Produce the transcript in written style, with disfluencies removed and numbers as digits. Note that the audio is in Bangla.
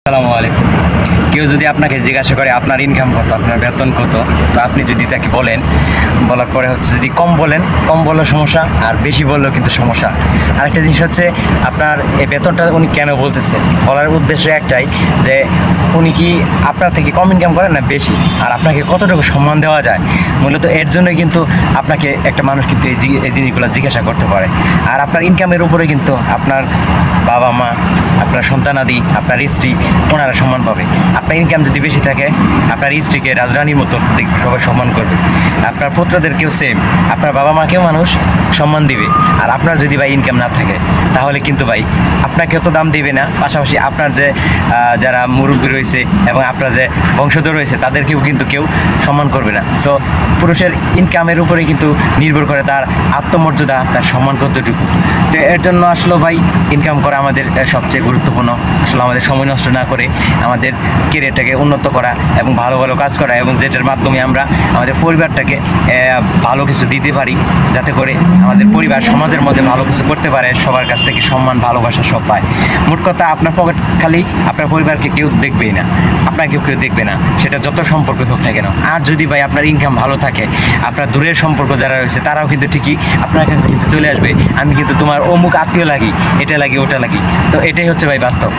আসসালামু আলাইকুম। কেউ যদি আপনাকে জিজ্ঞাসা করে আপনার ইনকাম কত, আপনার বেতন কত, তো আপনি যদি তাকে বলেন, বলার পরে হচ্ছে যদি কম বলেন, কম বললেও সমস্যা, আর বেশি বললেও কিন্তু সমস্যা। আরেকটা জিনিস হচ্ছে আপনার এই বেতনটা উনি কেন বলতেছে, বলার উদ্দেশ্য একটাই যে উনি কি আপনার থেকে কম ইনকাম করেন না বেশি, আর আপনাকে কতটুকু সম্মান দেওয়া যায়। মূলত এর জন্যই কিন্তু আপনাকে একটা মানুষ কিন্তু এই জিনিসগুলো জিজ্ঞাসা করতে পারে। আর আপনার ইনকামের উপরে কিন্তু আপনার বাবা মা, আপনার সন্তানাদি, আপনার স্ত্রী, ওনারা সম্মান পাবে। আপনার ইনকাম যদি বেশি থাকে, আপনার স্ত্রীকে রাজরানীর মতো সবাই সম্মান করবে, আপনার পুত্রদেরকেও সেম, আপনার বাবা মাকেও মানুষ সম্মান দিবে। আর আপনার যদি ভাই ইনকাম না থাকে, তাহলে কিন্তু ভাই আপনাকেও তো দাম দিবে না, পাশাপাশি আপনার যে যারা মুরব্বী রয়েছে এবং আপনার যে বংশধর রয়েছে তাদেরকেও কিন্তু কেউ সম্মান করবে না। সো পুরুষের ইনকামের উপরেই কিন্তু নির্ভর করে তার আত্মমর্যাদা, তার সম্মান কতটুকু। তো এর জন্য আসলে ভাই ইনকাম করা আমাদের সবচেয়ে গুরুত্বপূর্ণ। আসলে আমাদের সময় নষ্ট না করে আমাদের কেরিয়ারটাকে উন্নত করা এবং ভালো ভালো কাজ করা, এবং যেটার মাধ্যমে আমরা আমাদের পরিবারটাকে ভালো কিছু দিতে পারি, যাতে করে আমাদের পরিবার সমাজের মধ্যে ভালো কিছু করতে পারে, সবার কাছ থেকে সম্মান ভালোবাসা সব পায়। মোট কথা আপনার পকেট খালি, আপনার পরিবারকে কেউ দেখবেই না, আপনাকে কেউ দেখবে না, সেটা যত সম্পর্ক হোক না কেন। আর যদি ভাই আপনার ইনকাম ভালো থাকে, আপনার দূরের সম্পর্ক যারা রয়েছে তারাও কিন্তু ঠিকই আপনার কাছে কিন্তু চলে আসবে, আমি কিন্তু তোমার অমুক আত্মীয় লাগি, এটা লাগি ওটা লাগি। তো এটাই হচ্ছে ভাই বাস্তব।